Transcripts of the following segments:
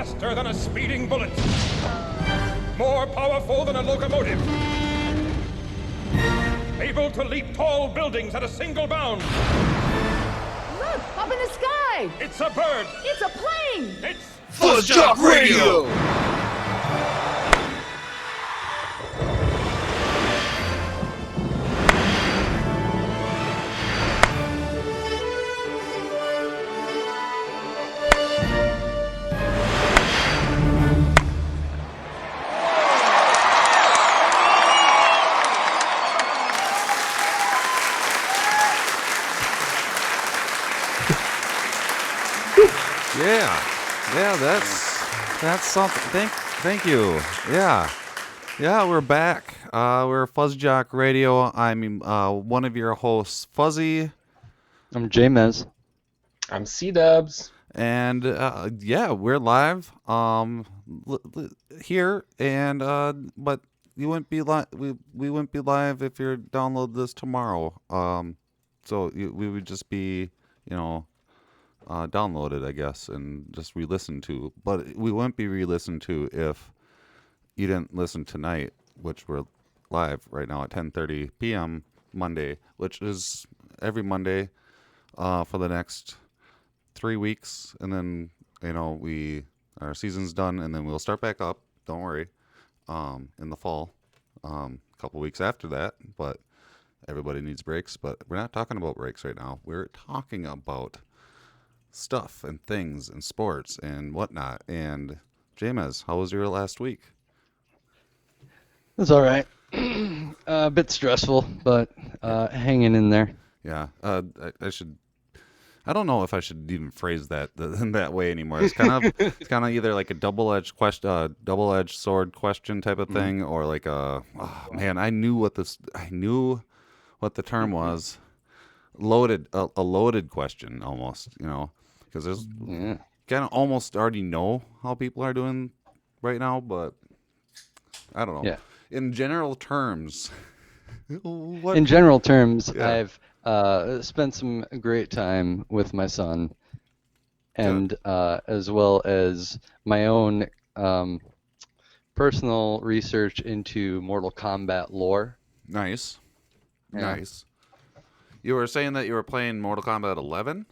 Faster than a speeding bullet. More powerful than a locomotive. Able to leap tall buildings at a single bound. Look, up in the sky! It's a bird. It's a plane! It's FuzzJockRadio! Yeah, that's something. Thank you. Yeah, we're back. We're FuzzJockRadio. I'm one of your hosts, Fuzzy, I'm J-Mez. I'm C-Dubs. and we're live here, and but you wouldn't be live. We wouldn't be live if you download this tomorrow. So we would just be, downloaded, I guess, and just re-listened to. But we wouldn't be re-listened to if you didn't listen tonight, which we're live right now at 10:30 p.m. Monday, which is every Monday for the next 3 weeks, and then our season's done, and then we'll start back up. Don't worry, in the fall, a couple weeks after that. But everybody needs breaks. But we're not talking about breaks right now. We're talking about stuff and things and sports and whatnot. And James, how was your last week? It's all right. A bit stressful, but hanging in there. Yeah, I don't know if I should even phrase that in that way anymore. It's kind of either like a double-edged sword question type of thing, or like I knew what the term was. A loaded question almost, because there's kind of almost already know how people are doing right now, but I don't know. Yeah. In general terms, I've spent some great time with my son, and as well as my own personal research into Mortal Kombat lore. Nice. Yeah. Nice. You were saying that you were playing Mortal Kombat 11?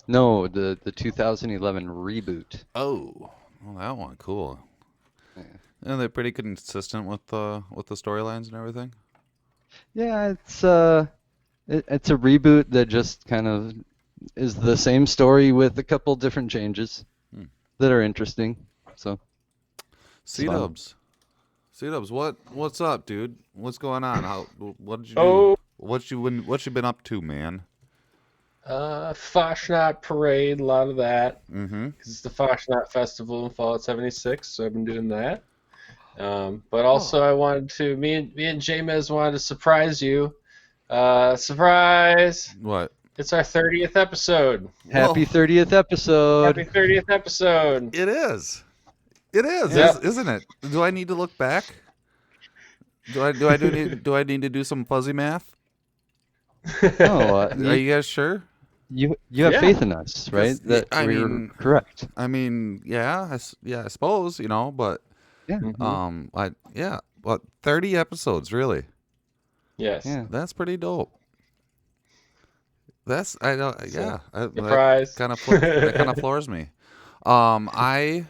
No, the 2011 reboot. Oh, well, that one, cool. Yeah. And they're pretty consistent with the storylines and everything. Yeah, it's a reboot that just kind of is the same story with a couple different changes that are interesting. So, C-Dubs, what's up, dude? What's going on? What did you do? What you been up to, man? Foshnot Parade, a lot of that. Mm-hmm. 'Cause it's the Foshnot Festival in Fallout 76, so I've been doing that. But also I wanted to, me and J-Mez wanted to surprise you. Surprise! What? It's our 30th episode. Happy 30th episode. Happy 30th episode. It is. It is, Yep. isn't it? Do I need to look back? Do I need to do some fuzzy math? Oh, Are you guys sure? you have Yeah. faith in us, right? Yes, That I we're mean- correct. I mean, I suppose, but Yeah. but 30 episodes, really? Yes. Yeah. That's pretty dope. That's Surprise. That kind of floors me. I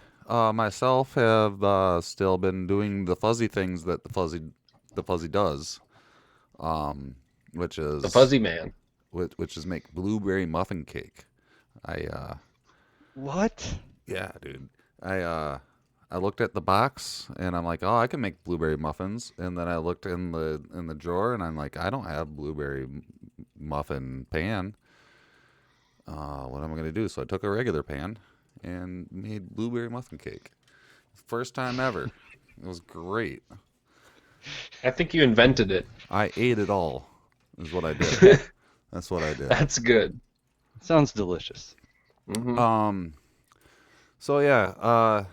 myself have still been doing the fuzzy things that the fuzzy does, which is The Fuzzy Man. which is make blueberry muffin cake. What? Yeah, dude. I looked at the box and I'm like, oh, I can make blueberry muffins. And then I looked in the drawer and I'm like, I don't have blueberry muffin pan. What am I gonna do? So I took a regular pan and made blueberry muffin cake. First time ever. It was great. I think you invented it. I ate it all. Is what I did. That's what I did. That's good. Sounds delicious. Mm-hmm. So yeah,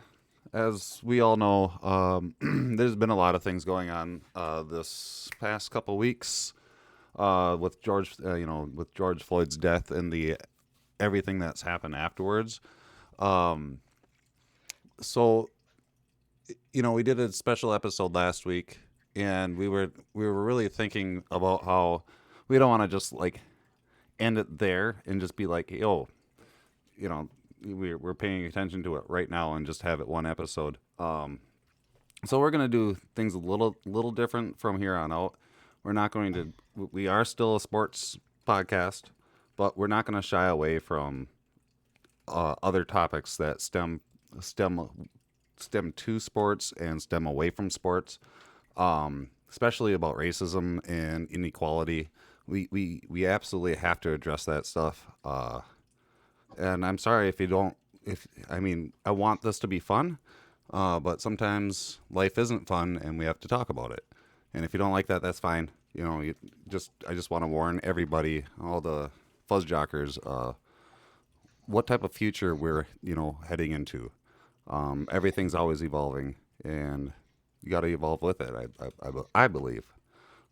as we all know, there's been a lot of things going on this past couple weeks with George Floyd's death and everything that's happened afterwards. so we did a special episode last week, and we were really thinking about how we don't want to just like end it there and just be like, yo, we're paying attention to it right now and just have it one episode. So we're gonna do things a little different from here on out. We're not going to. We are still a sports podcast, but we're not going to shy away from other topics that stem to sports and stem away from sports, especially about racism and inequality. We absolutely have to address that stuff. And I'm sorry if you don't. I want this to be fun, but sometimes life isn't fun, and we have to talk about it. And if you don't like that, that's fine. I just want to warn everybody, all the FuzzJockers, what type of future we're, heading into. Everything's always evolving, and you got to evolve with it. I believe.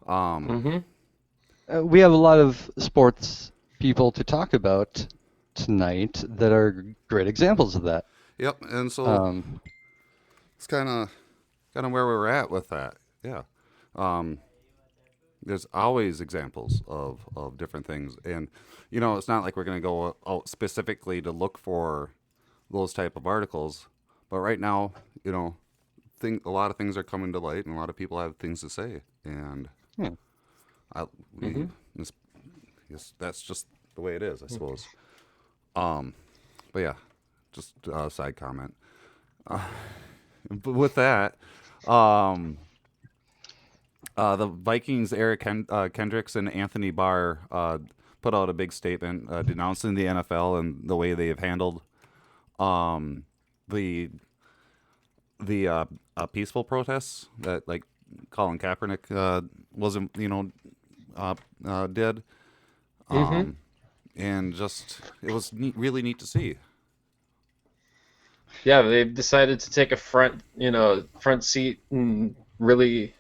We have a lot of sports people to talk about tonight that are great examples of that. Yep, and so it's kind of where we're at with that. Yeah. There's always examples of different things, and it's not like we're going to go out specifically to look for those type of articles, but right now, a lot of things are coming to light, and a lot of people have things to say, and that's just the way it is, I suppose. But yeah, just a side comment. But with that, the Vikings, Eric Kendricks and Anthony Barr put out a big statement denouncing the NFL and the way they have handled the peaceful protests that like Colin Kaepernick wasn't did, and just it was really neat to see. Yeah, they've decided to take a front seat and really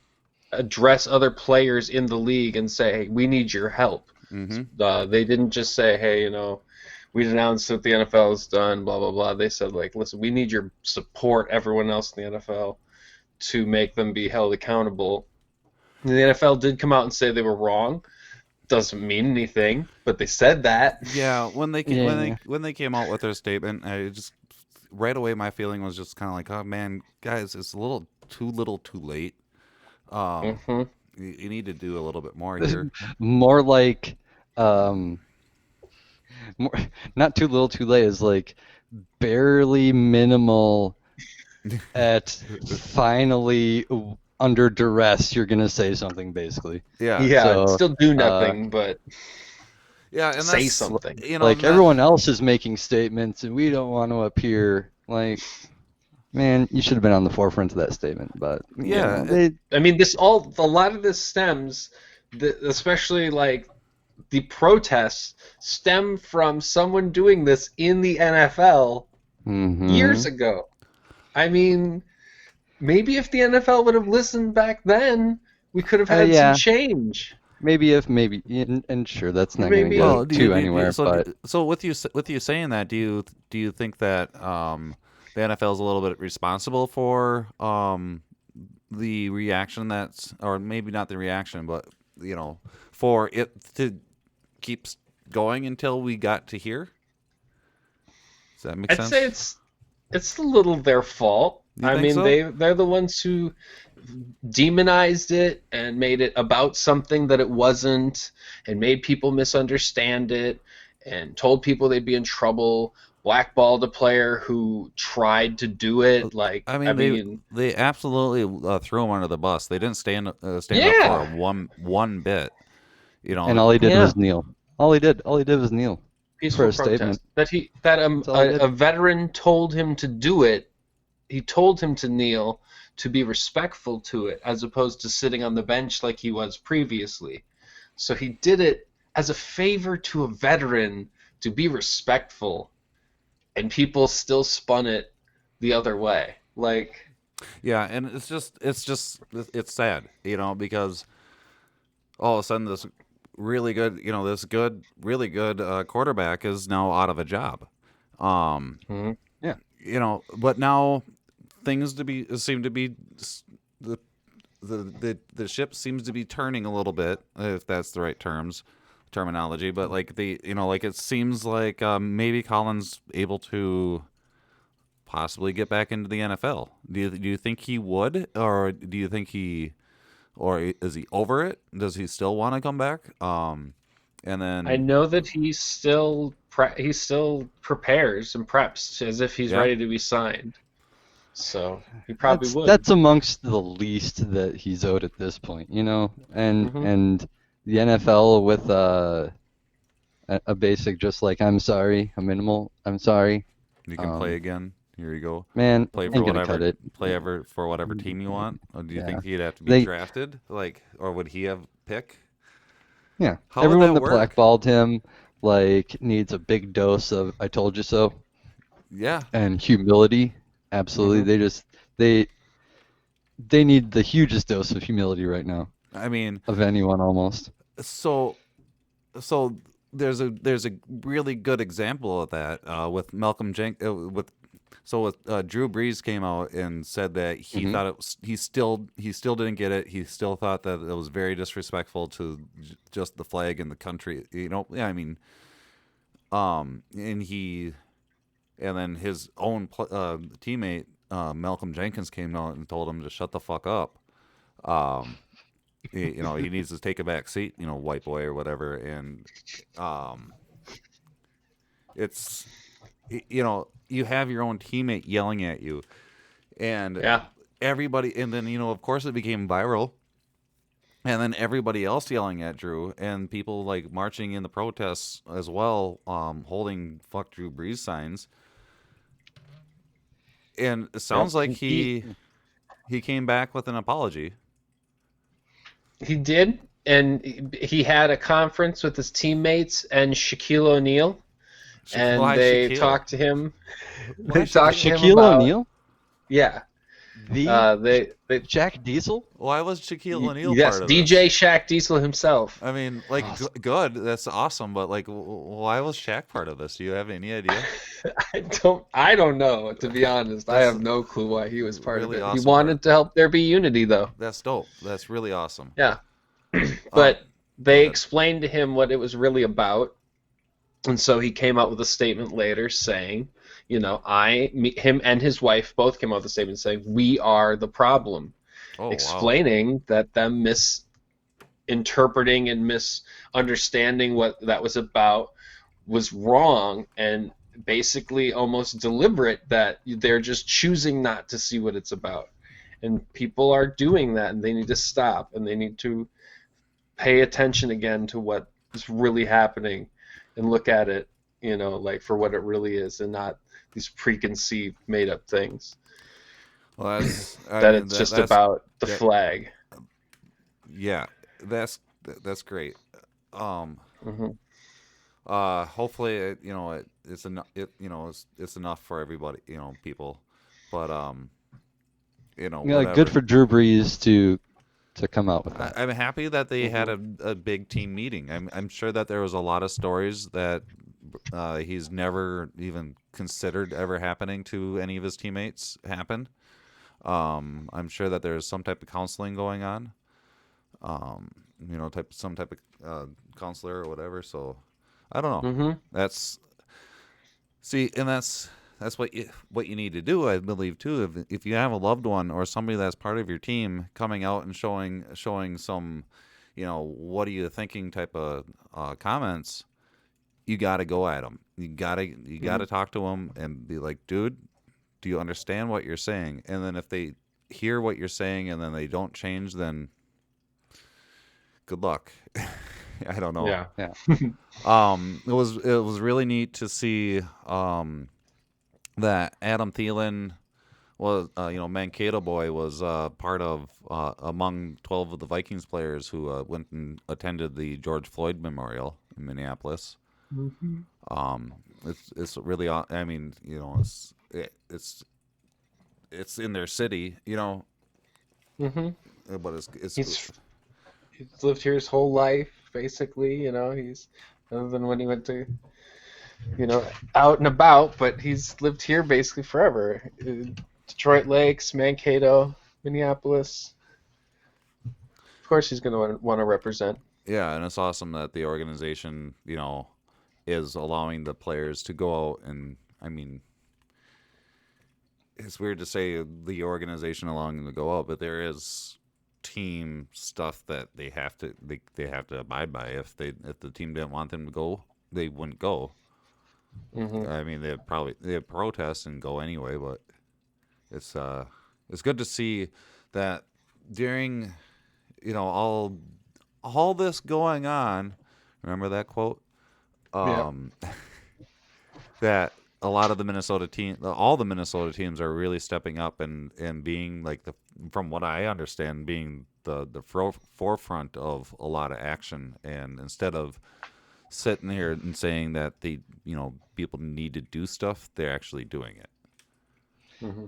address other players in the league and say, hey, we need your help. They didn't just say, hey, we denounced what the NFL has done, blah, blah, blah. They said, like, listen, we need your support, everyone else in the NFL, to make them be held accountable. And the NFL did come out and say they were wrong. Doesn't mean anything, but they said that. Yeah, when they came out with their statement, I just right away my feeling was just kind of like, oh man, guys, it's a little too late. You need to do a little bit more here. More like, not too little, too late is like barely minimal. At finally under duress, you're gonna say something basically. Yeah. So, still do nothing, but and say something. Everyone else is making statements, and we don't want to appear like. Man, you should have been on the forefront of that statement, but a lot of this stems, especially like the protests, stem from someone doing this in the NFL years ago. I mean, maybe if the NFL would have listened back then, we could have had some change. Maybe, and sure, that's not going to go anywhere. So with you saying that, do you think that the NFL is a little bit responsible for the reaction or maybe not the reaction, but for it to keep going until we got to here? Does that make sense? I'd say it's a little their fault. I mean, so? they're the ones who demonized it and made it about something that it wasn't, and made people misunderstand it, and told people they'd be in trouble. Blackballed a player who tried to do it. They absolutely threw him under the bus. They didn't stand up for him one bit. And all he did was kneel. All he did was kneel. Peaceful for a protest. statement. A veteran told him to do it. He told him to kneel to be respectful to it, as opposed to sitting on the bench like he was previously. So he did it as a favor to a veteran to be respectful. And people still spun it the other way. Yeah, and it's sad, because all of a sudden this really good, really good quarterback is now out of a job. Yeah. But now things seem to be the ship seems to be turning a little bit, if that's the right terminology. But like it seems like maybe Colin's able to possibly get back into the NFL. Do you think he would, or do you think or is he over it? Does he still want to come back? And then I know that he still prepares and preps as if he's ready to be signed. So he probably would. That's amongst the least that he's owed at this point, and the NFL with a basic just like I'm sorry, a minimal I'm sorry. You can play again. Here you go. Man, play ain't for gonna whatever cut it. for whatever team you want. Or do you think he'd have to be They- drafted? Or would he have pick? Yeah. How would Everyone that that work? blackballed him needs a big dose of I told you so Yeah. and humility. Absolutely. They need the hugest dose of humility right now I mean, of anyone almost. so there's a really good example of that with Malcolm Jenkins. Drew Brees came out and said that he thought he still didn't get it. He still thought that it was very disrespectful to just the flag and the country. I mean, and then his own teammate Malcolm Jenkins came out and told him to shut the fuck up. He needs to take a back seat, white boy or whatever. And it's you have your own teammate yelling at you, and everybody, and then of course it became viral, and then everybody else yelling at Drew, and people like marching in the protests as well, holding "fuck Drew Brees" signs. And it sounds like he came back with an apology. He did, and he had a conference with his teammates and Shaquille O'Neal, and they talked to him. They talked to him Shaquille about, O'Neal? Yeah. The They Jack Diesel? Why was Shaquille O'Neal yes, part of DJ this? Shaq Diesel himself. I mean, like, good. That's awesome. But like, why was Shaq part of this? Do you have any idea? I don't know, to be honest. I have no clue why he was part really of it. awesome He wanted to help there be unity, though. That's dope. That's really awesome. Yeah. But they explained to him what it was really about. And so he came out with a statement later saying, him and his wife both came out with a statement saying, we are the problem. Explaining that them misinterpreting and misunderstanding what that was about was wrong and basically almost deliberate, that they're just choosing not to see what it's about. And people are doing that, and they need to stop, and they need to pay attention again to what is really happening and look at it, for what it really is, and not these preconceived, made-up things. Well, it's just about the flag. Yeah, that's great. Hopefully, it's enough. It's enough for everybody. People, but whatever. Good for Drew Brees to come out with that. I'm happy that they had a big team meeting. I'm sure that there was a lot of stories that he's never even considered ever happening to any of his teammates happen. I'm sure that there's some type of counseling going on. Some type of counselor or whatever. So I don't know. That's what you need to do, I believe, too. If you have a loved one or somebody that's part of your team coming out and showing some, what are you thinking type of comments, you got to go at them. You got to talk to them and be like, dude, do you understand what you're saying? And then if they hear what you're saying and then they don't change, then good luck. I don't know. Yeah. It was really neat to see that Adam Thielen was, Mankato boy was part of among 12 of the Vikings players who went and attended the George Floyd Memorial in Minneapolis. It's really, I mean, it's in their city, but he's lived here his whole life, basically. He's, other than when he went to, out and about, but he's lived here basically forever. Detroit Lakes, Mankato, Minneapolis. Of course, he's going to want to represent. Yeah, and it's awesome that the organization, is allowing the players to go out and, I mean, it's weird to say the organization allowing them to go out, but there is team stuff that they have to abide by. If the team didn't want them to go, they wouldn't go. Mm-hmm. I mean, they'd protest and go anyway, but it's good to see that during all this going on. Remember that quote? That a lot of all the Minnesota teams are really stepping up and being like from what I understand, being the forefront of a lot of action. And instead of sitting here and saying that people need to do stuff, they're actually doing it. Mm-hmm.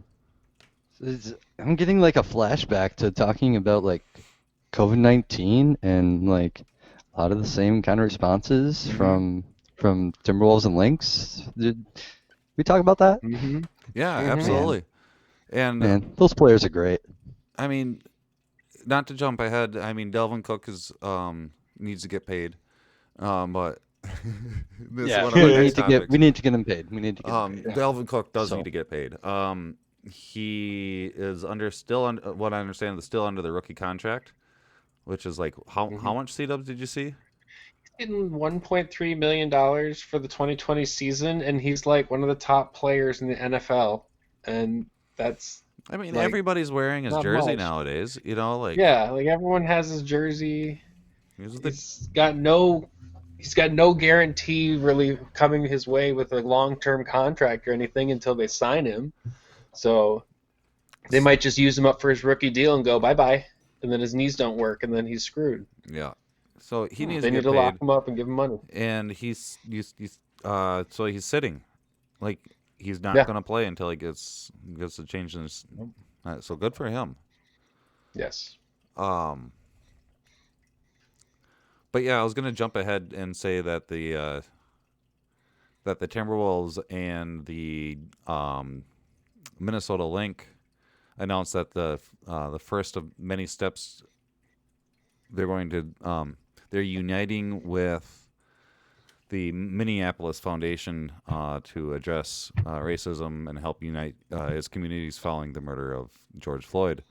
I'm getting like a flashback to talking about like COVID-19 and like a lot of the same kind of responses from Timberwolves and Lynx. Did we talk about that? Mm-hmm. Yeah, Mm-hmm. absolutely. And Man, those players are great. I mean, not to jump ahead. I mean, Delvin Cook needs to get paid, but this is one of our next topics. We need to get him paid. We need to get him paid. Delvin Cook does need to get paid. He is what I understand is still under the rookie contract, which is like how much C-dubs did you see? Getting $1.3 million for the 2020 season, and he's like one of the top players in the NFL, and that's. I mean, like, everybody's wearing his jersey much. nowadays. Like everyone has his jersey. He's got no guarantee really coming his way with a long-term contract or anything until they sign him. So they might just use him up for his rookie deal and go bye-bye, and then his knees don't work, and then he's screwed. Yeah. So he needs They to get need to paid. lock him up and give him money. And he's sitting, like he's not going to play until he gets a change in his. So good for him. Yes. But yeah, I was going to jump ahead and say that the Timberwolves and the Minnesota Lynx announced that the first of many steps they're going to they're uniting with the Minneapolis Foundation to address racism and help unite its communities following the murder of George Floyd.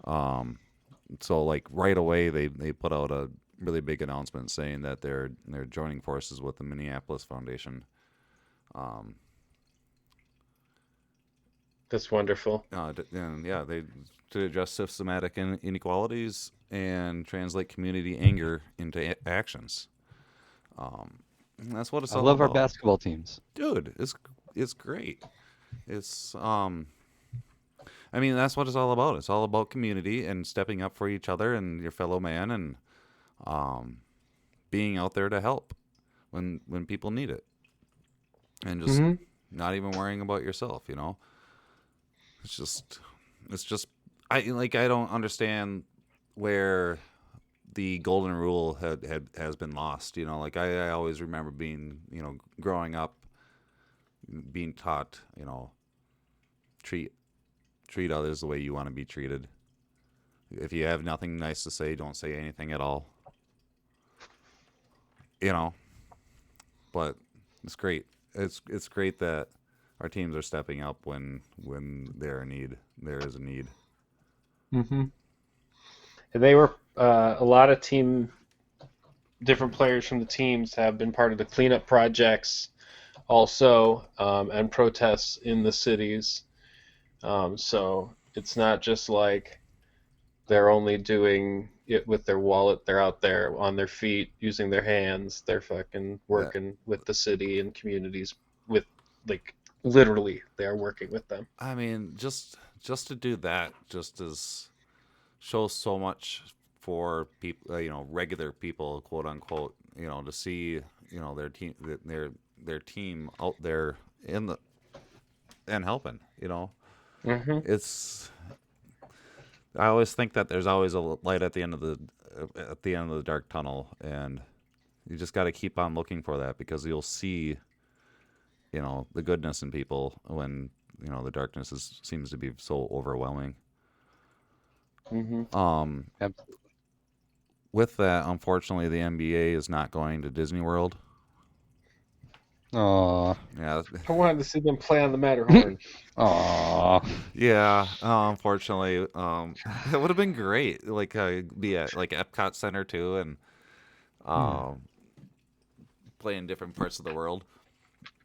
So like right away they put out a really big announcement saying that they're joining forces with the Minneapolis Foundation. That's wonderful. To address systematic inequalities and translate community anger into actions. That's what it's all about. I love our basketball teams. Dude, it's great. It's I mean, that's what it's all about. It's all about community and stepping up for each other and your fellow man and being out there to help when people need it. And just not even worrying about yourself, It's just I don't understand where the golden rule has been lost. I always remember being, growing up, being taught, treat others the way you want to be treated. If you have nothing nice to say, don't say anything at all. But it's great. It's great that our teams are stepping up when there is a need. Mm-hmm. And they were a lot of different players from the teams have been part of the cleanup projects, also, and protests in the cities. So it's not just like they're only doing it with their wallet. They're out there on their feet using their hands. They're fucking working with the city and communities with, like, literally they are working with them. I mean, just to do that shows so much for people, regular people, quote unquote, to see, their team out there and helping, Mm-hmm. It's. I always think that there's always a light at the end of the dark tunnel, and you just got to keep on looking for that because you'll see, the goodness in people when the darkness seems to be so overwhelming. Absolutely. With that, unfortunately, the NBA is not going to Disney World. Aw. Yeah, I wanted to see them play on the Matterhorn. Aw. yeah. Unfortunately, it would have been great. Like be at like Epcot Center too, and play in different parts of the world.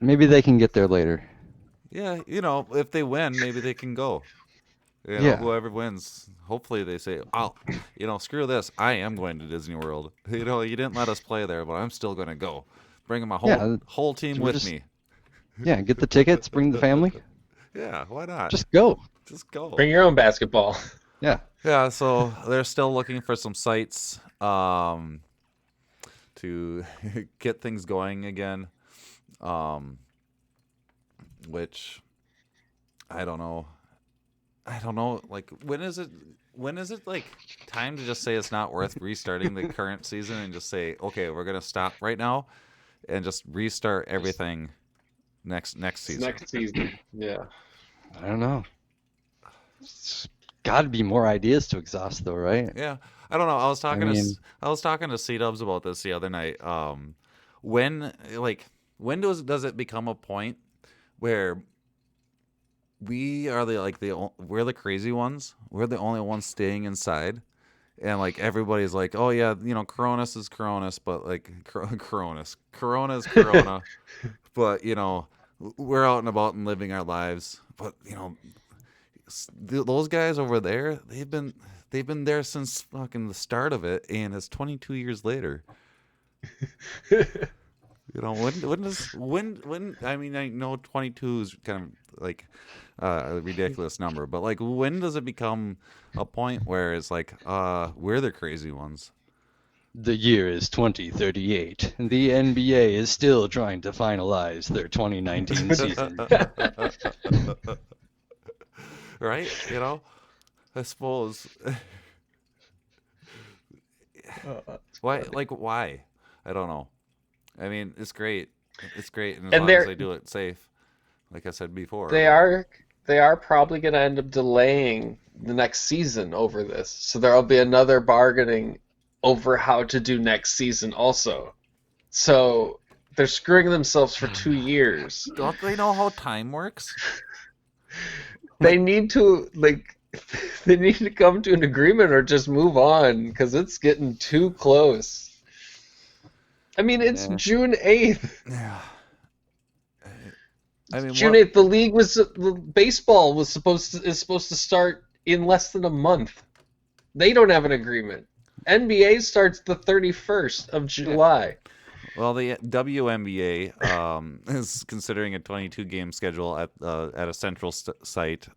Maybe they can get there later. Yeah, if they win, maybe they can go. Yeah. Whoever wins, hopefully they say, "Oh, screw this. I am going to Disney World. You didn't let us play there, but I'm still going to go. Bringing my whole team we're with me. Yeah, get the tickets, bring the family. Yeah, why not? Just go. Just go. Bring your own basketball. Yeah. Yeah, so they're still looking for some sites to get things going again, which I don't know. Like, when is it like time to just say it's not worth restarting the current season and just say, okay, we're gonna stop right now and just restart everything next season? Next season, yeah. I don't know. It's got to be more ideas to exhaust, though, right? Yeah, I don't know. I was talking to C-Dubs about this the other night. When does it become a point where we're the crazy ones? We're the only ones staying inside, and like everybody's like, oh yeah, Coronis is Coronis, but like Corona is Corona, but we're out and about and living our lives. But those guys over there, they've been there since fucking the start of it, and it's 22 years later. When I mean, I know 22 is kind of like a ridiculous number, but like, when does it become a point where it's like, we're the crazy ones? The year is 2038, and the NBA is still trying to finalize their 2019 season. Right? I suppose. Why? Like, why? I don't know. I mean, it's great. It's great, and as long as they do it safe, like I said before. They are probably going to end up delaying the next season over this, so there'll be another bargaining over how to do next season also. So they're screwing themselves for 2 years. Don't they know how time works? They need to come to an agreement or just move on, because it's getting too close. I mean, it's June 8th. Yeah. I mean, June 8th. The baseball is supposed to start in less than a month. They don't have an agreement. NBA starts the 31st of July. Well, the WNBA is considering a 22-game schedule at a central site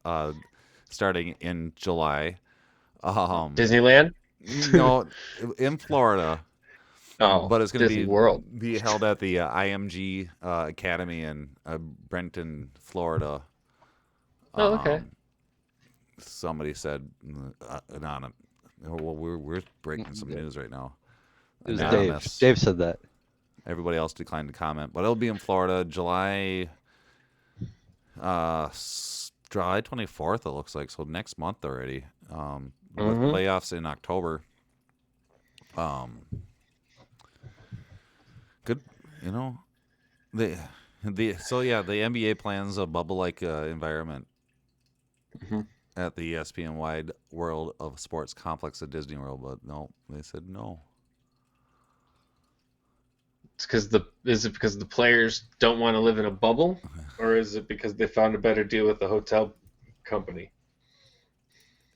starting in July. Disneyland? No, in Florida. Oh, but it's going to be held at the IMG Academy in Brenton, Florida. Oh, okay. Somebody said, well, we're breaking some news right now. It was Dave. Dave said that. Everybody else declined to comment, but it'll be in Florida, July 24th. It looks like, so next month already. With playoffs in October. Good, the NBA plans a bubble-like environment at the ESPN-wide World of Sports complex at Disney World, but no, they said no. It's is it because the players don't want to live in a bubble, or is it because they found a better deal with the hotel company?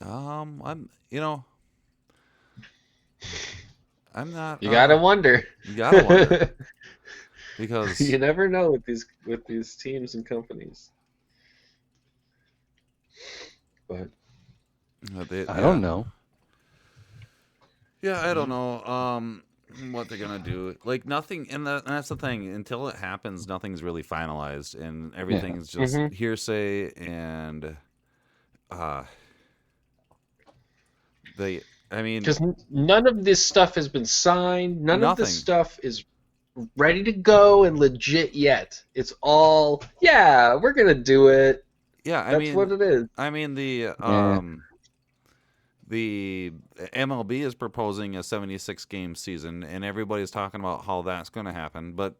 I'm not. You gotta wonder. You gotta wonder because you never know with these teams and companies. But I don't know. Yeah, I don't know what they're gonna do. Like, nothing, and that's the thing. Until it happens, nothing's really finalized, and everything's just hearsay. And because none of this stuff has been signed. None of this stuff is ready to go and legit yet. It's all, we're gonna do it. Yeah, That's what it is. I mean the MLB is proposing a 76 game season, and everybody's talking about how that's going to happen, but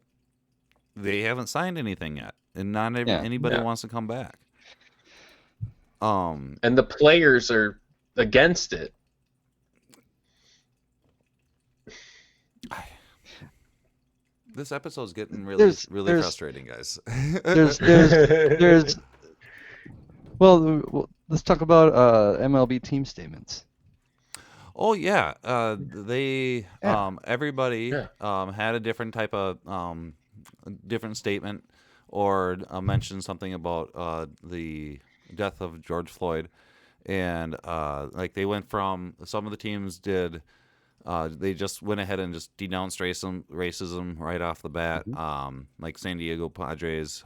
they haven't signed anything yet, and anybody wants to come back. And the players are against it. This episode's getting really there's- frustrating, guys. There's well, let's talk about MLB team statements. Oh yeah, everybody Yeah. had a different type of different statement or mentioned something about the death of George Floyd, and like they went from some of the teams did. They just went ahead and just denounced racism right off the bat. Like San Diego Padres,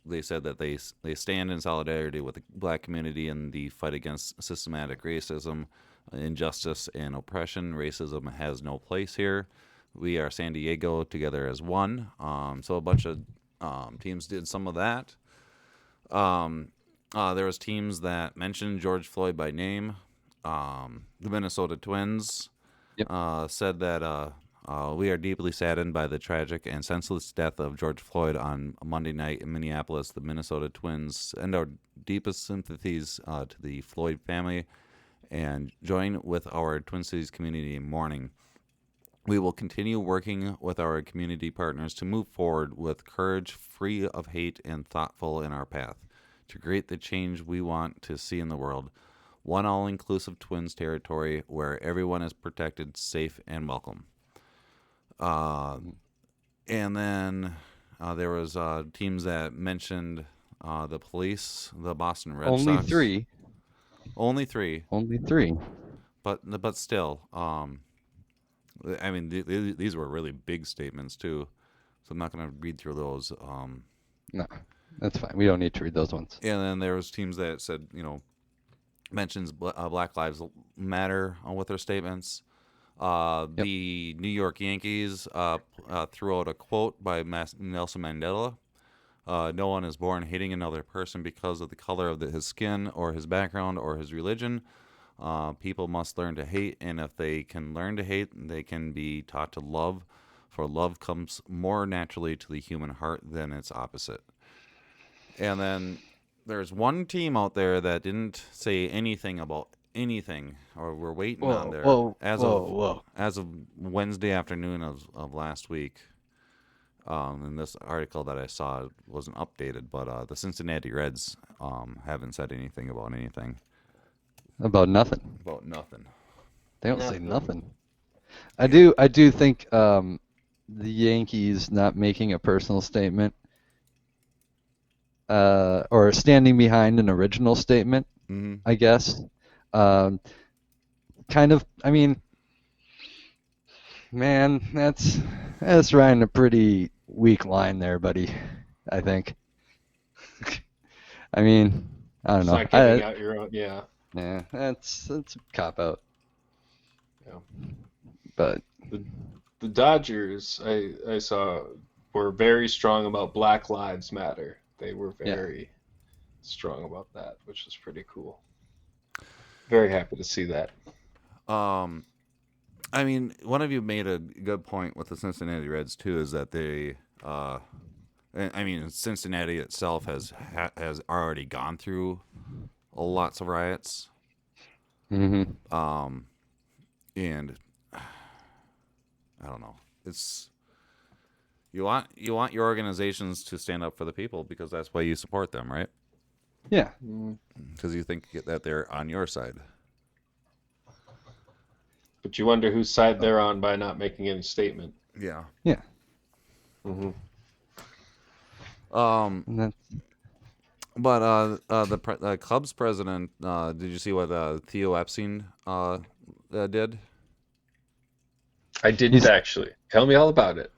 they said that they stand in solidarity with the black community in the fight against systematic racism, injustice, and oppression. Racism has no place here. We are San Diego together as one. So a bunch of teams did some of that. There was teams that mentioned George Floyd by name. The Minnesota Twins said that we are deeply saddened by the tragic and senseless death of George Floyd on Monday night in Minneapolis. The Minnesota Twins send our deepest sympathies to the Floyd family and join with our Twin Cities community in mourning. We will continue working with our community partners to move forward with courage, free of hate, and thoughtful in our path to create the change we want to see in the world. One all-inclusive Twins territory where everyone is protected, safe, and welcome. And then there was teams that mentioned the police, the Boston Red Sox. Only three. Only three. But still, I mean, these were really big statements too, so I'm not going to read through those. No, that's fine. We don't need to read those ones. And then there was teams that said, mentions Black Lives Matter with their statements. The New York Yankees threw out a quote by Nelson Mandela. No one is born hating another person because of the color of his skin or his background or his religion. People must learn to hate, and if they can learn to hate, they can be taught to love, for love comes more naturally to the human heart than its opposite. And then there's one team out there that didn't say anything about anything, or we're waiting on there as of Wednesday afternoon of last week. And this article that I saw wasn't updated, but the Cincinnati Reds haven't said anything about anything. About nothing. About nothing. They don't say nothing. I do think the Yankees not making a personal statement or standing behind an original statement, I guess. Kind of, I mean, man, that's riding a pretty weak line there, buddy, I think. I mean, I don't know. It's not giving out your own, yeah. Yeah, that's a cop-out. Yeah. But the Dodgers, I saw, were very strong about Black Lives Matter. They were very strong about that, which was pretty cool. Very happy to see that. I mean, one of you made a good point with the Cincinnati Reds too, is that they, I mean, Cincinnati itself has already gone through lots of riots. And I don't know. It's you want your organizations to stand up for the people because that's why you support them, right? yeah, Because you think that they're on your side. But you wonder whose side they're on by not making any statement. Yeah. yeah. Mm-hmm. And that's, But the Cubs president, did you see what Theo Epstein did? I didn't actually. Tell me all about it.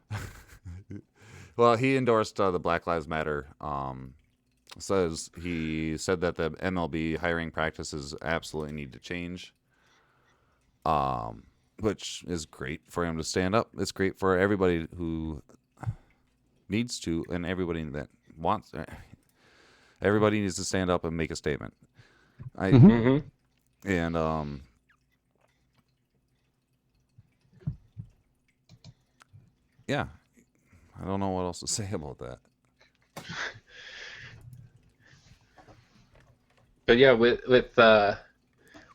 Well, he endorsed the Black Lives Matter. He said that the MLB hiring practices absolutely need to change. Which is great for him to stand up. It's great for everybody who needs to, and everybody that wants. Everybody needs to stand up and make a statement. Mm-hmm. And yeah, I don't know what else to say about that. But yeah, with we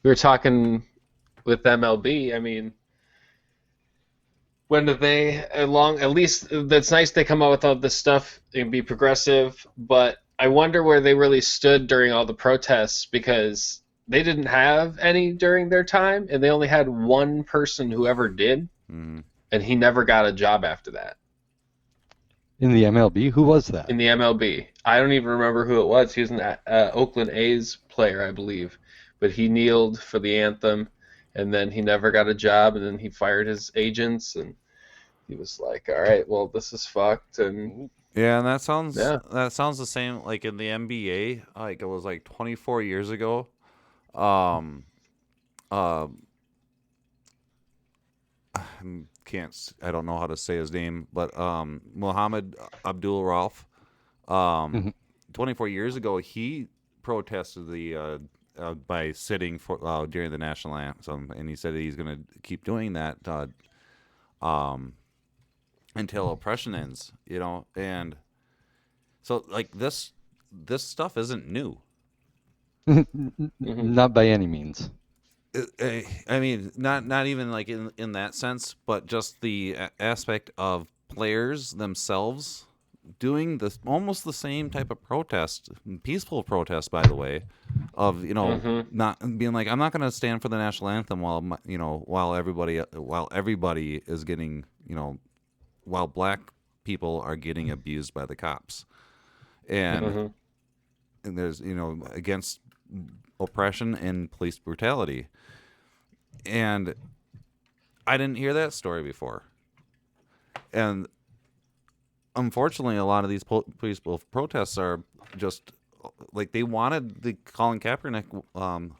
were talking with MLB. I mean, when do they along? At least that's nice. They come out with all this stuff and be progressive. But I wonder where they really stood during all the protests because they didn't have any during their time, and they only had one person who ever did, and he never got a job after that. In the MLB, who was that? In the MLB, I don't even remember who it was. He was an Oakland A's player, I believe, but he kneeled for the anthem, and then he never got a job, and then he fired his agents, and he was like, "All right, well, this is fucked." And yeah, and that sounds the same like in the NBA. Like it was like 24 years ago. I don't know how to say his name, but Muhammad Abdul Rauf. 24 years ago, he protested the by sitting for during the national anthem, and he said that he's going to keep doing that until oppression ends. And so like this stuff isn't new. Not by any means. I mean, not even like in that sense, but just the aspect of players themselves doing almost the same type of protest, peaceful protest, by the way, of not being like, I'm not going to stand for the national anthem while everybody is getting while black people are getting abused by the cops, and there's against oppression and police brutality. And I didn't hear that story before. And unfortunately, a lot of these peaceful protests are just like they wanted the Colin Kaepernick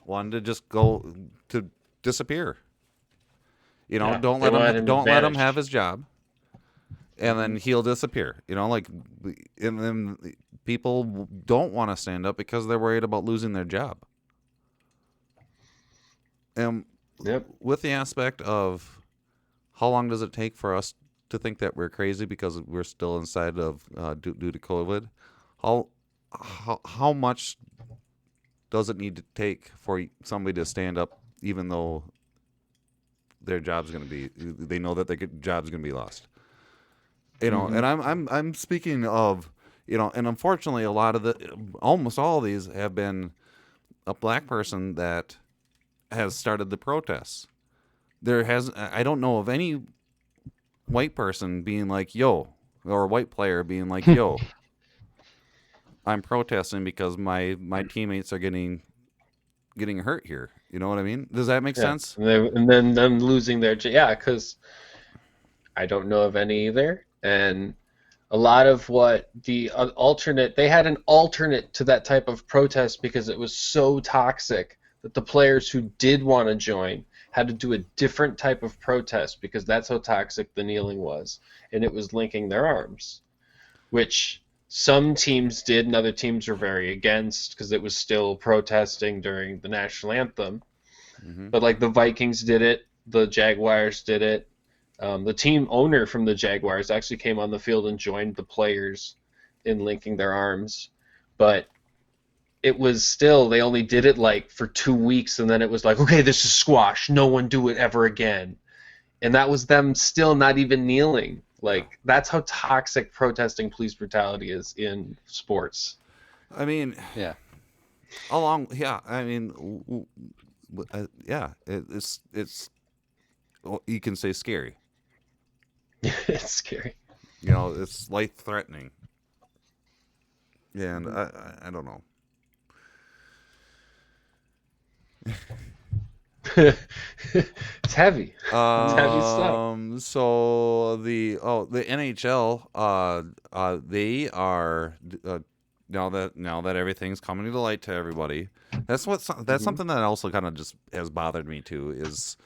wanted to just go to disappear. Don't let him have his job, and then he'll disappear. And then people don't want to stand up because they're worried about losing their job. And with the aspect of how long does it take for us to think that we're crazy because we're still inside of due to COVID, how much does it need to take for somebody to stand up even though their job's going to be, they know that their job's going to be lost? And I'm speaking of, and unfortunately a lot of almost all of these have been a black person that has started the protests. I don't know of any white person being like, yo, or a white player being like, yo, I'm protesting because my teammates are getting hurt here. You know what I mean? Does that make sense? And then them losing their because I don't know of any either. And a lot of what they had an alternate to that type of protest because it was so toxic that the players who did want to join had to do a different type of protest because that's how toxic the kneeling was. And it was linking their arms, which some teams did and other teams were very against because it was still protesting during the national anthem. But like the Vikings did it, the Jaguars did it. The team owner from the Jaguars actually came on the field and joined the players in linking their arms. But it was still, they only did it like for 2 weeks, and then it was like, okay, this is squash. No one do it ever again. And that was them still not even kneeling. Like, that's how toxic protesting police brutality is in sports. I mean, yeah. It's you can say scary. It's scary. It's life-threatening. And I don't know. It's heavy. It's heavy stuff. So the NHL, they are now that everything's coming to light to everybody. That's something that also kind of just has bothered me too. Is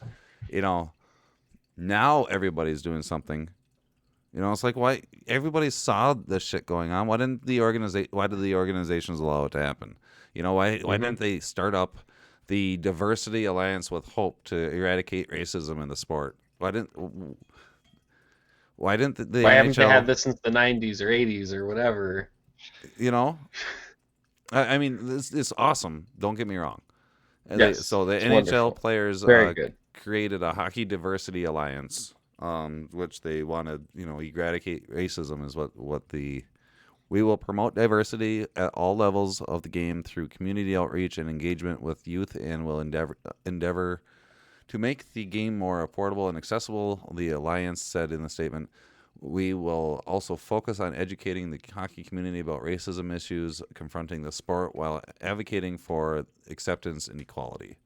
now everybody's doing something. You know, it's like, why everybody saw this shit going on? Why did the organizations allow it to happen? You know, why didn't they start up the Diversity Alliance with Hope to eradicate racism in the sport? Why didn't the Why NHL, haven't they had this since the 90s or 80s or whatever? you know? I mean, it's awesome. Don't get me wrong. Yes, So the it's NHL wonderful. players Very good. created a Hockey Diversity Alliance, which they wanted, eradicate racism is what we will promote diversity at all levels of the game through community outreach and engagement with youth, and will endeavor to make the game more affordable and accessible. The Alliance said in the statement, we will also focus on educating the hockey community about racism issues confronting the sport while advocating for acceptance and equality.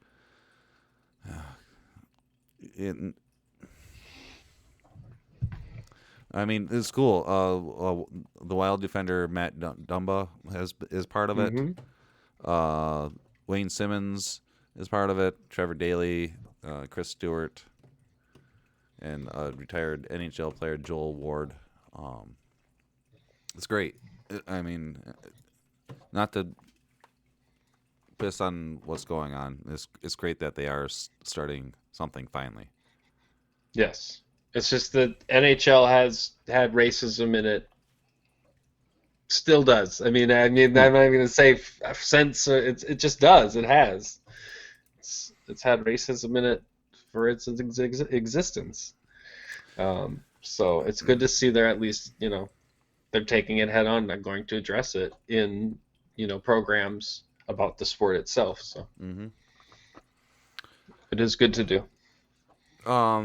I mean, it's cool. The Wild defender Matt Dumba is part of it. Wayne Simmons is part of it. Trevor Daley, Chris Stewart, and retired NHL player Joel Ward. It's great. I mean, not to piss on what's going on. It's great that they are starting something finally. Yes. It's just that NHL has had racism in it. Still does. I mean, I'm not even going to say since. It just does. It has. It's had racism in it for its existence. So it's good to see they're at least, they're taking it head on. They're going to address it in, programs about the sport itself. So it is good to do.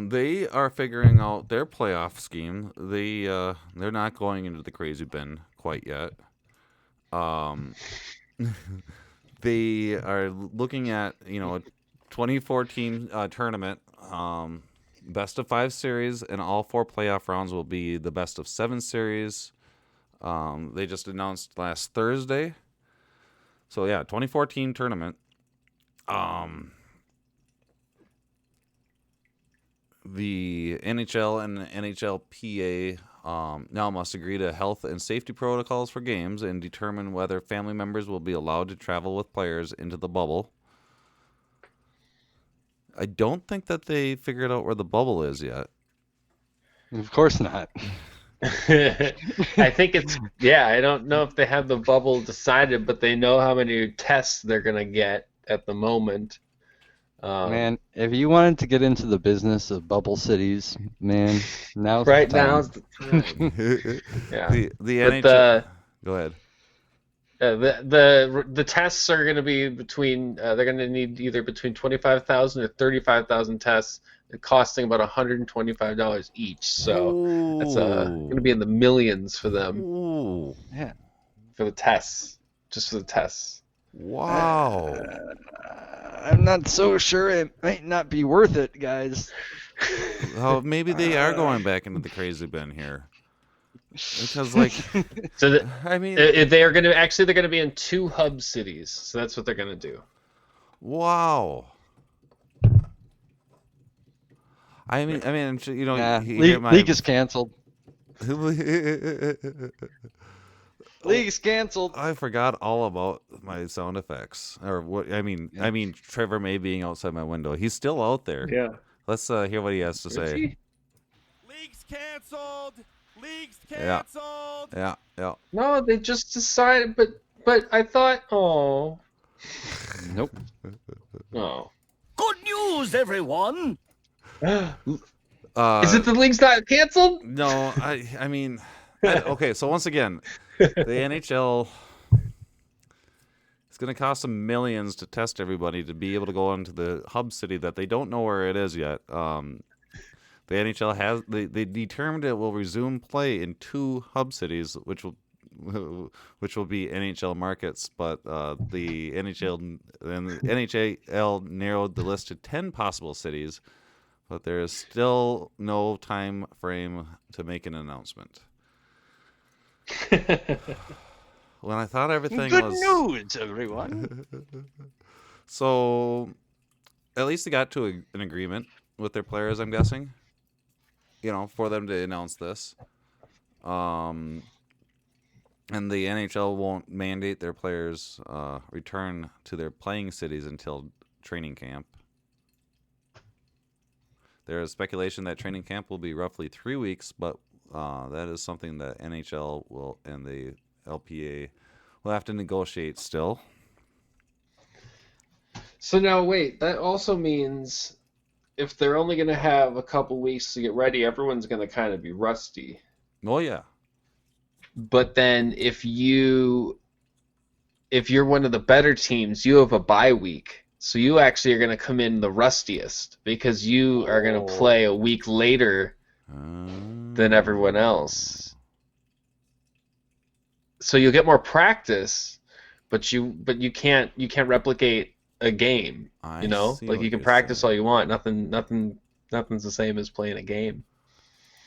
They are figuring out their playoff scheme. They're not going into the crazy bin quite yet. They are looking at, a 2014 tournament, best of 5 series, and all 4 playoff rounds will be the best of 7 series. They just announced last Thursday. So yeah, 2014 tournament. The NHL and the NHLPA now must agree to health and safety protocols for games and determine whether family members will be allowed to travel with players into the bubble. I don't think that they figured out where the bubble is yet. Of course not. I think I don't know if they have the bubble decided, but they know how many tests they're going to get at the moment. Man, if you wanted to get into the business of bubble cities, man, now's right the time. now's the time. Yeah. The NHL. Go ahead. The tests are going to be between. They're going to need either between 25,000 or 35,000 tests, costing about $125 each. So that's going to be in the millions for them. Ooh. Yeah. For the tests, just for the tests. Wow. I'm not so sure it might not be worth it, guys. Oh, maybe they are going back into the crazy bin here. Because, I mean, they're going to be in 2 hub cities, so that's what they're going to do. Wow. I mean, league is canceled. League's canceled. I forgot all about my sound effects, or what? I mean, Trevor May being outside my window. He's still out there. Yeah. Let's hear what he has to say. League's canceled. League's canceled. Yeah. No, they just decided, but I thought, oh. Nope. Oh. Good news, everyone. Is it the league's not canceled? No, I mean, okay. So once again, the NHL. It's going to cost them millions to test everybody to be able to go into the hub city that they don't know where it is yet. The NHL they determined it will resume play in 2 hub cities, which will be NHL markets, but the NHL narrowed the list to 10 possible cities, but there is still no time frame to make an announcement. When I thought everything Good was news, everyone. So, at least they got to an agreement with their players, I'm guessing. For them to announce this. And the NHL won't mandate their players return to their playing cities until training camp. There is speculation that training camp will be roughly 3 weeks, but that is something that NHL will and the LPA will have to negotiate still. So now, wait, that also means if they're only going to have a couple weeks to get ready, everyone's going to kind of be rusty. Oh, yeah. But then if you're one of the better teams, you have a bye week. So you actually are going to come in the rustiest because you are going to play a week later than everyone else. So you'll get more practice, but you can't replicate a game. You know, like you can practice all you want. Nothing's the same as playing a game.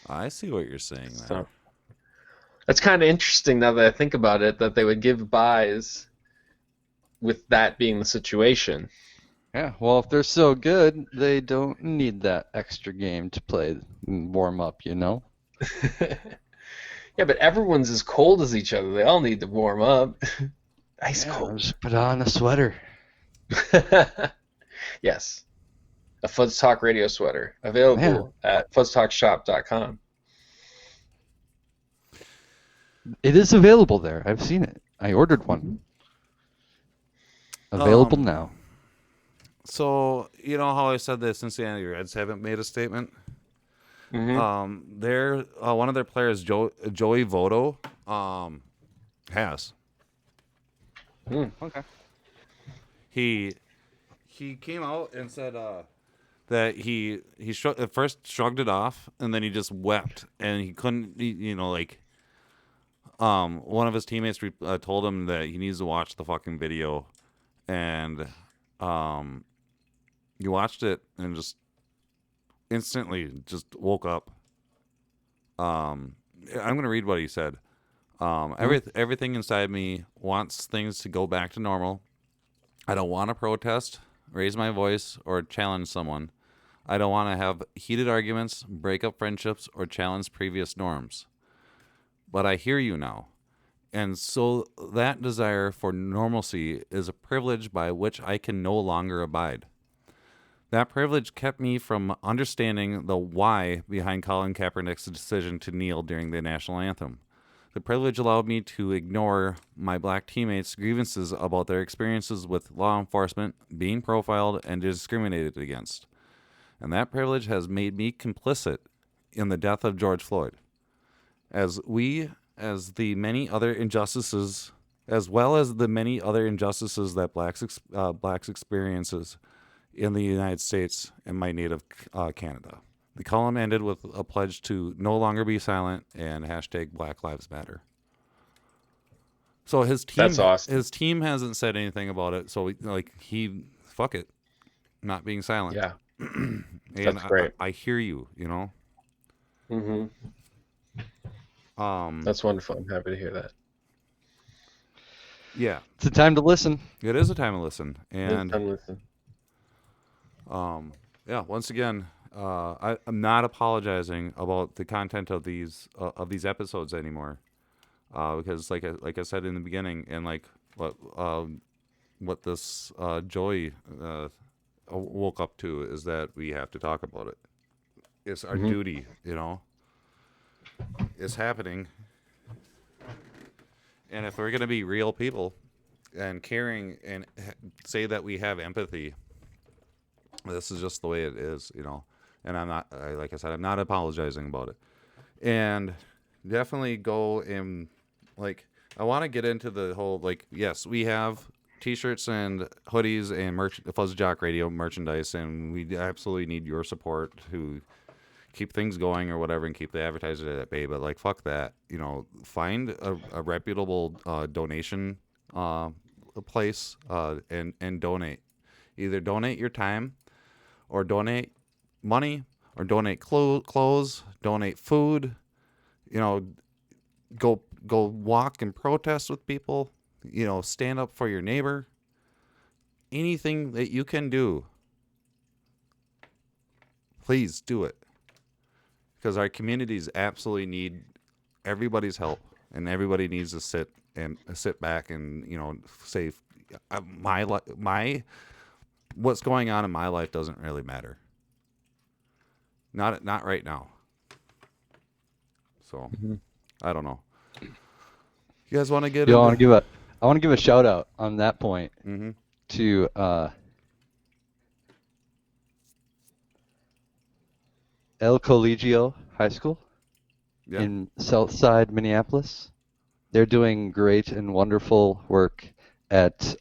I see what you're saying there. So that's kind of interesting now that I think about it, that they would give buys with that being the situation. Yeah, well, if they're so good, they don't need that extra game to play and warm up, you know? Yeah, but everyone's as cold as each other. They all need to warm up. Ice cold. Just put on a sweater. Yes. A Fuzz Talk Radio sweater. Available at fuzztalkshop.com. It is available there. I've seen it. I ordered one. Available now. So, you know how I said the Cincinnati Reds haven't made a statement? Mm-hmm. Their one of their players, Joey Votto, has. Okay. He came out and said that he at first shrugged it off, and then he just wept, and he couldn't, one of his teammates told him that he needs to watch the fucking video, and he watched it and just instantly just woke up. I'm gonna read what he said. Everything inside me wants things to go back to normal. I don't want to protest, raise my voice, or challenge someone. I don't want to have heated arguments, break up friendships, or challenge previous norms. But I hear you now. And so that desire for normalcy is a privilege by which I can no longer abide. That privilege kept me from understanding the why behind Colin Kaepernick's decision to kneel during the national anthem. The privilege allowed me to ignore my black teammates' grievances about their experiences with law enforcement, being profiled, and discriminated against. And that privilege has made me complicit in the death of George Floyd. As the many other injustices, as well as the many other injustices that blacks experiences in the United States and my native Canada. The column ended with a pledge to no longer be silent and hashtag Black Lives Matter. So his team, That's awesome. His team hasn't said anything about it. So fuck it, not being silent. Yeah, and that's great. I hear you. You know. Mm-hmm. That's wonderful. I'm happy to hear that. Yeah, It's a time to listen. it is a time to listen, and Listen. yeah. Once again, I'm not apologizing about the content of these episodes anymore, because like I said in the beginning, and like what this Joey woke up to is that we have to talk about it. It's our duty, you know. It's happening, and if we're gonna be real people and caring and say that we have empathy, this is just the way it is, you know. And I'm not, like I said, I'm not apologizing about it. And definitely go in, I want to get into the whole, yes, we have T-shirts and hoodies and FuzzJock Radio merchandise, and we absolutely need your support to keep things going or whatever and keep the advertisers at bay. But, fuck that. You know, find a reputable donation place and donate. Either donate your time or donate money or donate clothes, donate food, you know, go walk and protest with people, you know, stand up for your neighbor. Anything that you can do, please do it. Because our communities absolutely need everybody's help, and everybody needs to sit back and say, my what's going on in my life doesn't really matter. Not right now. So I don't know. You guys want to get? I want to give a shout out on that point to El Colegio High School in Southside Minneapolis. They're doing great and wonderful work at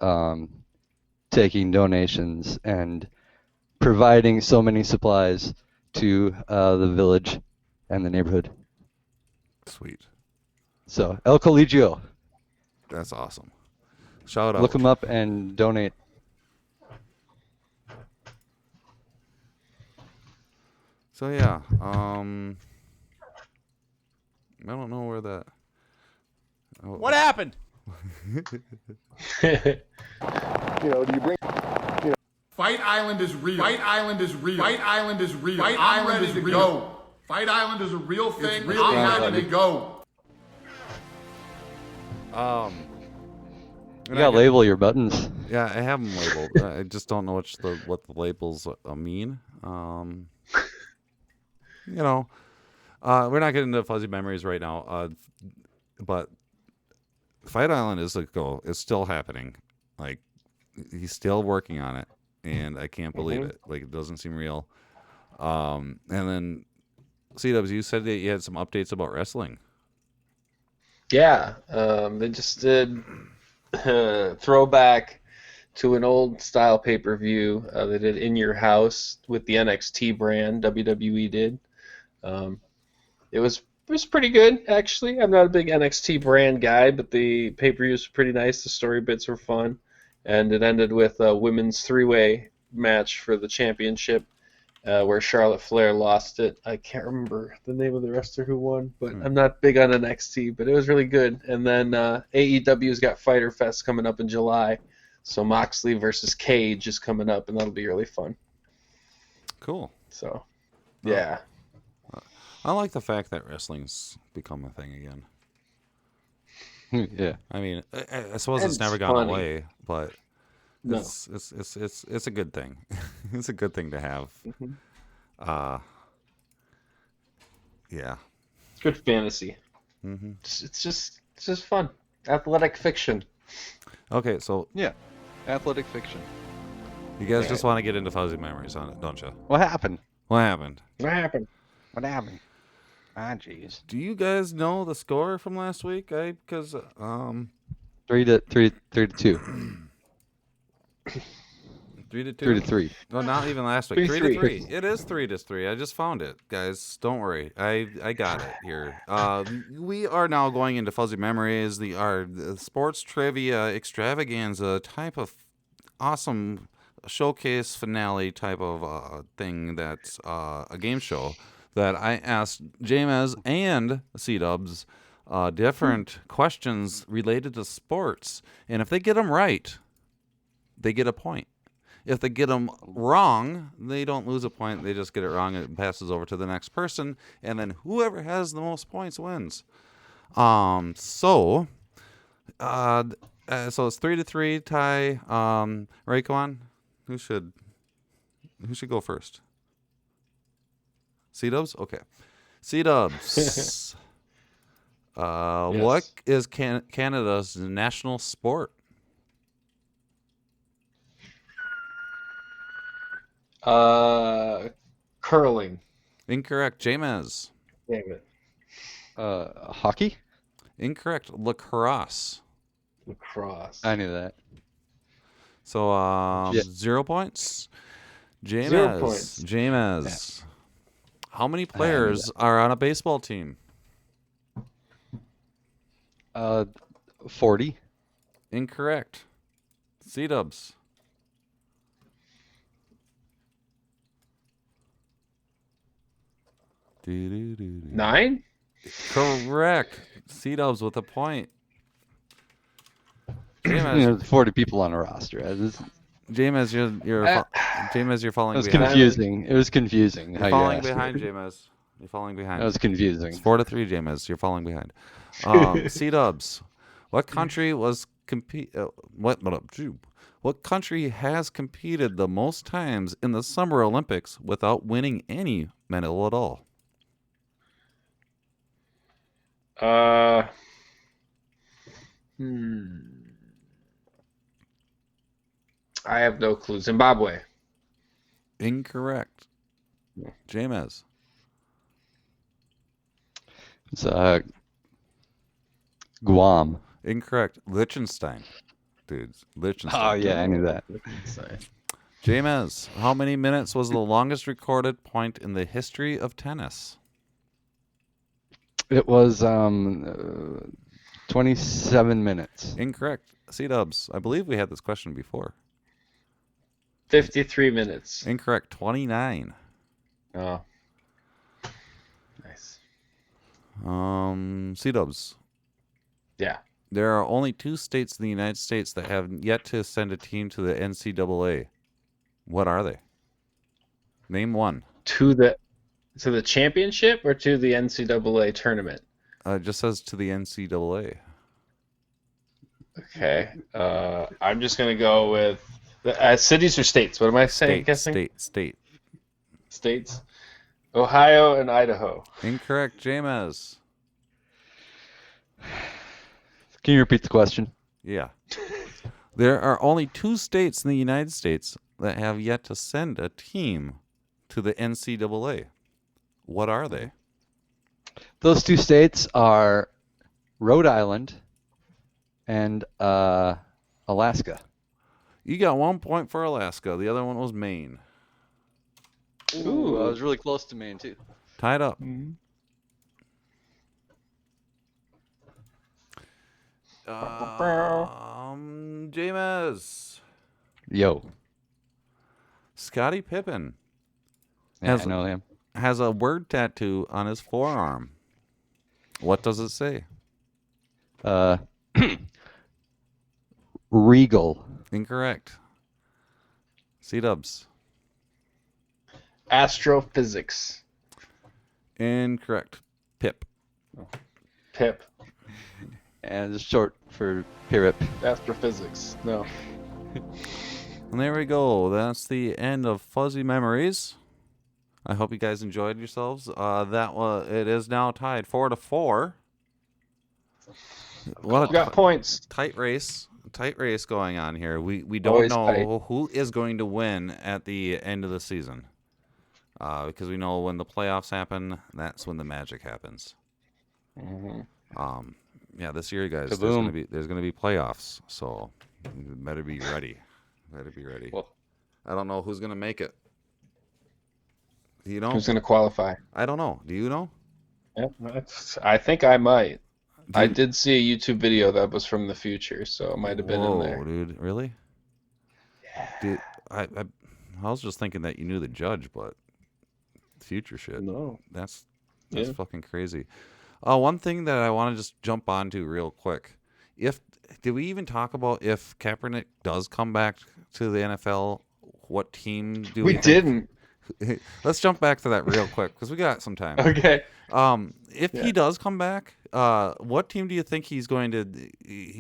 taking donations and providing so many supplies to the village and the neighborhood. Sweet. So, El Colegio. That's awesome. Shout out. Look them up and donate. So yeah, I don't know where that. What happened? Fight Island is real. Fight Island is real. Fight Island is real. Fight Island is real. Go. Fight Island is a real thing. It's real. I'm ready to go. You gotta label your buttons. Yeah, I have them labeled. I just don't know what the labels mean. We're not getting into fuzzy memories right now. But Fight Island is it's still happening. Like, he's still working on it, and I can't believe it. Like, it doesn't seem real. And then, C-Dubs, you said that you had some updates about wrestling. Yeah, they just did throwback to an old style pay-per-view. They did In Your House with the NXT brand. WWE did. It was pretty good, actually. I'm not a big NXT brand guy, but the pay-per-view was pretty nice. The story bits were fun, and it ended with a women's three-way match for the championship, where Charlotte Flair lost it. I can't remember the name of the wrestler who won, but I'm not big on NXT, but it was really good. And then AEW's got Fyter Fest coming up in July, so Moxley versus Cage is coming up, and that'll be really fun. Cool. So, yeah. I like the fact that wrestling's become a thing again. Yeah. I mean, I suppose it's never gone away, but it's a good thing. It's a good thing to have. Yeah. It's good fantasy. It's just fun. Athletic fiction. Okay, so Yeah. Athletic fiction. you guys just want to get into fuzzy memories on it, don't you? What happened? What happened? What happened? What happened? Ah, jeez. Do you guys know the score from last week? Because 3-2. 3-2. 3-3. No, not even last week. 3-3. 3-3. It is 3-3. I just found it, guys. Don't worry. I got it here. We are now going into fuzzy memories, the sports trivia extravaganza type of awesome showcase finale type of thing that's a game show that I asked James and C-Dubs different questions related to sports, and if they get them right, they get a point. If they get them wrong, they don't lose a point. They just get it wrong, and it passes over to the next person, and then whoever has the most points wins. So it's 3-3 tie. Raekwon, who should go first? C-Dubs? Okay. C-Dubs. Yes. What is Canada's national sport? Curling. Incorrect. James. Damn it. Hockey? Incorrect. Lacrosse. Lacrosse. I knew that. So 0 points. James. 0 points. James. How many players are on a baseball team? 40. Incorrect. C-Dubs. 9? Correct. C-Dubs with a point. There's 40 people on a roster. James, you're falling It was behind. confusing. It was confusing. You're falling behind, James. You're falling behind. That was confusing. It's 4-3, James. You're falling behind. C-dubs. What country What country has competed the most times in the Summer Olympics without winning any medal at all? I have no clue. Zimbabwe. Incorrect. James. It's Guam. Incorrect. Liechtenstein. Dudes. Liechtenstein. Oh yeah, I knew that. James, how many minutes was the longest recorded point in the history of tennis? It was 27 minutes. Incorrect. C-dubs. I believe we had this question before. 53 minutes. Incorrect. 29. Oh. Nice. C-dubs. Yeah. There are only 2 states in the United States that have yet to send a team to the NCAA. What are they? Name one. To the championship or to the NCAA tournament? It just says to the NCAA. Okay. I'm just gonna go with cities or states. What am I saying? Guessing? State. States. Ohio and Idaho. Incorrect, James. Can you repeat the question? Yeah. There are only 2 states in the United States that have yet to send a team to the NCAA. What are they? Those 2 states are Rhode Island and Alaska. You got 1 point for Alaska. The other one was Maine. Ooh, I was really close to Maine too. Tied up. James. Yo. Scottie Pippen Yeah, I know him. has a word tattoo on his forearm. What does it say? Regal. Incorrect. C-dubs. Astrophysics. Incorrect. Pip. Pip. And it's short for Pirip. Astrophysics. No. And there we go. That's the end of Fuzzy Memories. I hope you guys enjoyed yourselves. It is now tied 4-4. What We got points. tight race going on here. We don't Always know tight. who is going to win at the end of the season. Because we know when the playoffs happen, that's when the magic happens. Yeah, this year, guys, there's gonna be playoffs, so you better be ready. Well, I don't know who's gonna make it. Do you know? who's going to qualify? I don't know. Do you know? Yeah, I think I might. Do I you- did see a YouTube video that was from the future, so it might have been in there. Dude, really? Yeah. I was just thinking that you knew the judge, but future shit. No. That's Yeah. fucking crazy. One thing that I want to just jump onto real quick. Did we even talk about if Kaepernick does come back to the NFL? What team do we think? didn't. Let's jump back to that real quick because we got some time. Okay. If he does come back, what team do you think he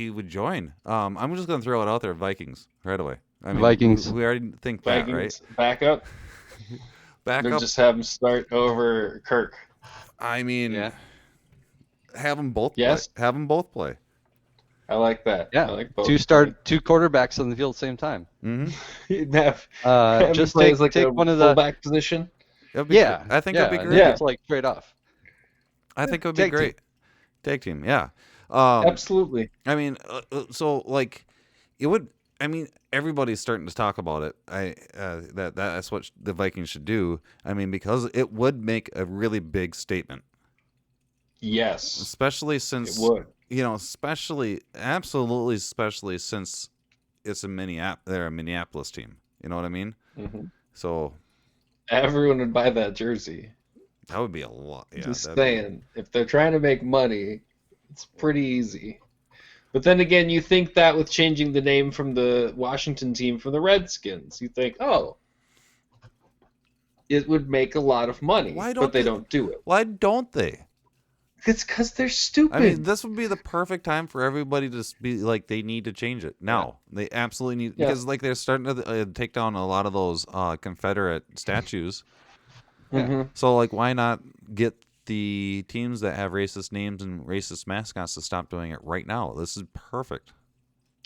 would join? I'm just gonna throw it out there, Vikings, right away. I mean, Vikings. We already think that, right? Vikings back up. Back Or up. just have him start over Kirk. I mean, Yeah. have them both. Yes. Play. Have them both play. I like that. Yeah. I like both. 2 quarterbacks on the field at the same time. You'd have him Just play take as like a one of the. fullback position. That'd be Yeah. great. I think yeah, that'd be great. Yeah. It's like straight off. I think it would be Tag team. great. Tag team, yeah. Absolutely. I mean, so like, it would. I mean, everybody's starting to talk about it. That's what the Vikings should do. I mean, because it would make a really big statement, Yes. especially since It would. absolutely since it's they're a Minneapolis team. You know what I mean? Mhm. So Everyone would buy that jersey. that would be a lot. Yeah, Just that'd be- saying. If they're trying to make money, it's pretty easy. But then again, you think that with changing the name from the Washington team from the Redskins, you think, oh, it would make a lot of money. Why but they don't do it. Why don't they? It's because they're stupid. I mean, this would be the perfect time for everybody to be like, they need to change it now. Yeah. They absolutely need, because like they're starting to take down a lot of those Confederate statues. Mm-hmm. So like, why not get the teams that have racist names and racist mascots to stop doing it right now? This is perfect.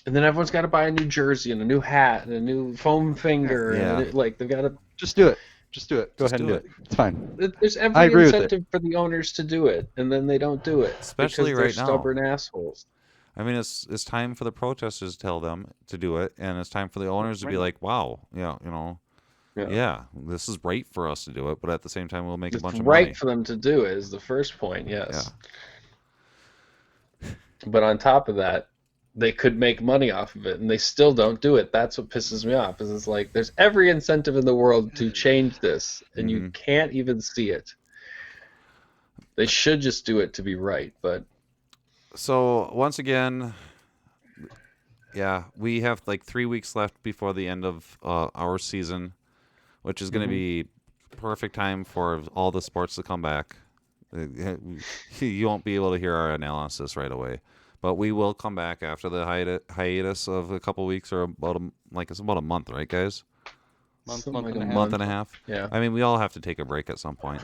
And then everyone's got to buy a new jersey and a new hat and a new foam finger. Yeah. And they've got to just do it. Just do it. Go ahead and do it. It's fine. There's every incentive for the owners to do it, and then they don't do it. Especially because they're right now. Stubborn assholes. I mean, it's time for the protesters to tell them to do it, and it's time for the owners to be like, "Wow, yeah, this is right for us to do it." But at the same time, we'll make a bunch of money. Right for them to do it is the first point. Yes. Yeah. But on top of that, they could make money off of it, and they still don't do it. That's what pisses me off. Is it's like there's every incentive in the world to change this, and you can't even see it. They should just do it to be right, but. So once again, yeah, we have like 3 weeks left before the end of our season, which is going to be perfect time for all the sports to come back. You won't be able to hear our analysis right away. But we will come back after the hiatus of a couple weeks, or it's about a month, right, guys? Month and a half. Yeah. I mean, we all have to take a break at some point.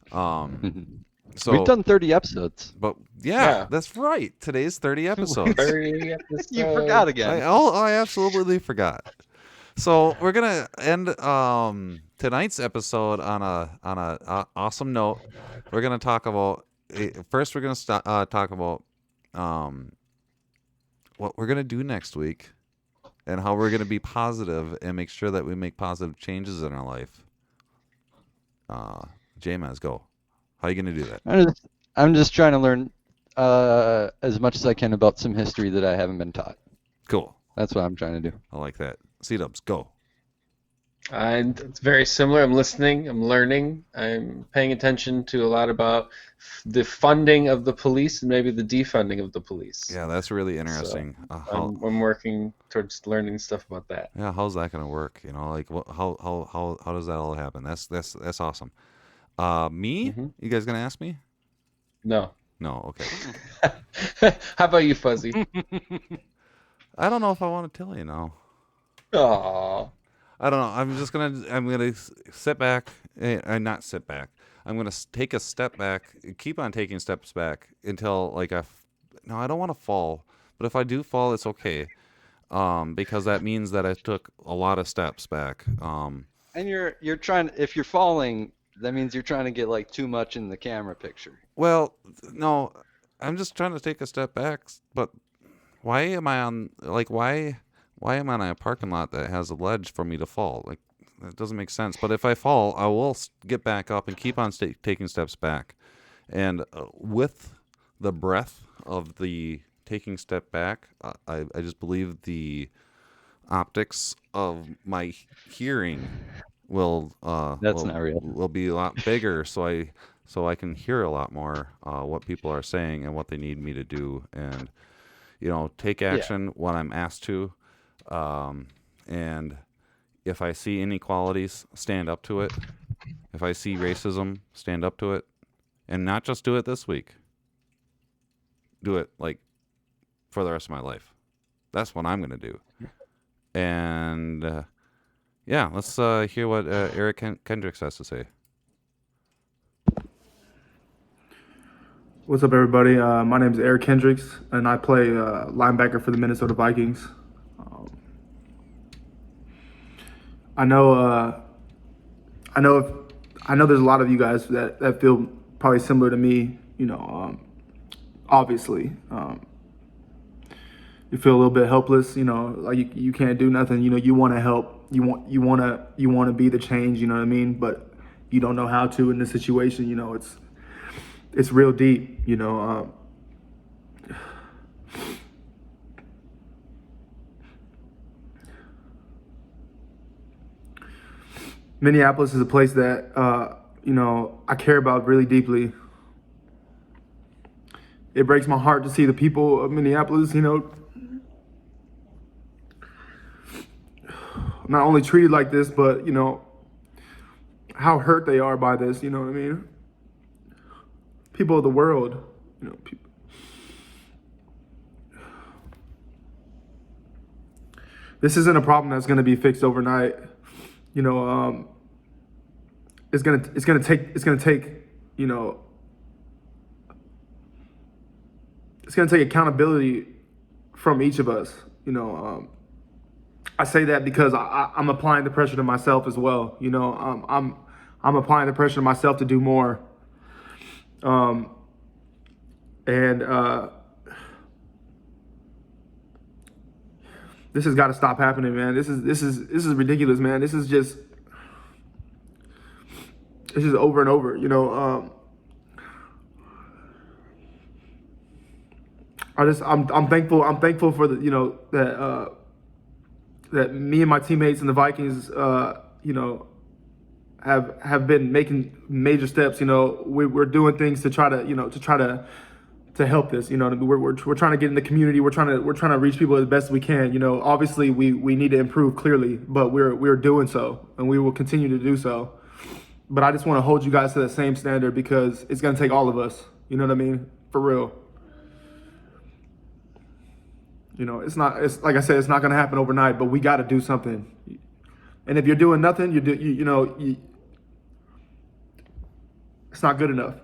So we've done 30 episodes. But yeah, that's right. Today's 30 episodes. 30 episodes. You forgot again. I absolutely forgot. So we're gonna end tonight's episode on a awesome note. We're gonna talk about first. We're gonna talk about what we're going to do next week and how we're going to be positive and make sure that we make positive changes in our life. J-Maz, go. How are you going to do that? I'm just trying to learn as much as I can about some history that I haven't been taught. Cool. That's what I'm trying to do. I like that. C-Dubs, go. And it's very similar. I'm listening. I'm learning. I'm paying attention to a lot about the funding of the police and maybe the defunding of the police. Yeah, that's really interesting. So I'm working towards learning stuff about that. Yeah, how's that going to work? Like, how does that all happen? That's awesome. Me? Mm-hmm. You guys going to ask me? No. No. Okay. How about you, Fuzzy? I don't know if I want to tell you now. Aww. I don't know. I'm gonna sit back and not sit back. I'm gonna take a step back, keep on taking steps back until I don't want to fall, but if I do fall, it's okay, because that means that I took a lot of steps back. And you're trying. If you're falling, that means you're trying to get like too much in the camera picture. Well, no, I'm just trying to take a step back. But why am I on Why am I in a parking lot that has a ledge for me to fall? Like, that doesn't make sense. But if I fall, I will get back up and keep on taking steps back. And with the breath of the taking step back, I just believe the optics of my hearing will not real. Will be a lot bigger, so I can hear a lot more what people are saying and what they need me to do, and take action when I'm asked to. And if I see inequalities, stand up to it. If I see racism, stand up to it. And not just do it this week. Do it, for the rest of my life. That's what I'm going to do. And, let's hear what Eric Kendricks has to say. What's up, everybody? My name is Eric Kendricks, and I play linebacker for the Minnesota Vikings. I know there's a lot of you guys that feel probably similar to me. Obviously, you feel a little bit helpless. Like you can't do nothing. You want to help. You want to be the change. You know what I mean? But you don't know how to in this situation. It's real deep. Minneapolis is a place that, I care about really deeply. It breaks my heart to see the people of Minneapolis, not only treated like this, but, how hurt they are by this. You know what I mean? People of the world, you know, people. This isn't a problem that's going to be fixed overnight. You know, it's gonna take, you know, it's gonna take accountability from each of us. You know, I say that because I'm applying the pressure to myself as well. You know, I'm applying the pressure to myself to do more. This has got to stop happening, man. This is ridiculous, man. This is just over and over. You know, I'm thankful. I'm thankful for the, you know, that me and my teammates in the Vikings, you know, have been making major steps. You know, we're doing things to try to, you know, to help this. You know, we're trying to get in the community. We're trying to reach people as best we can. You know, obviously we need to improve clearly, but we're doing so, and we will continue to do so. But I just want to hold you guys to that same standard because it's going to take all of us. You know what I mean? For real. You know, it's like I said, it's not going to happen overnight, but we got to do something. And if you're doing nothing, it's not good enough.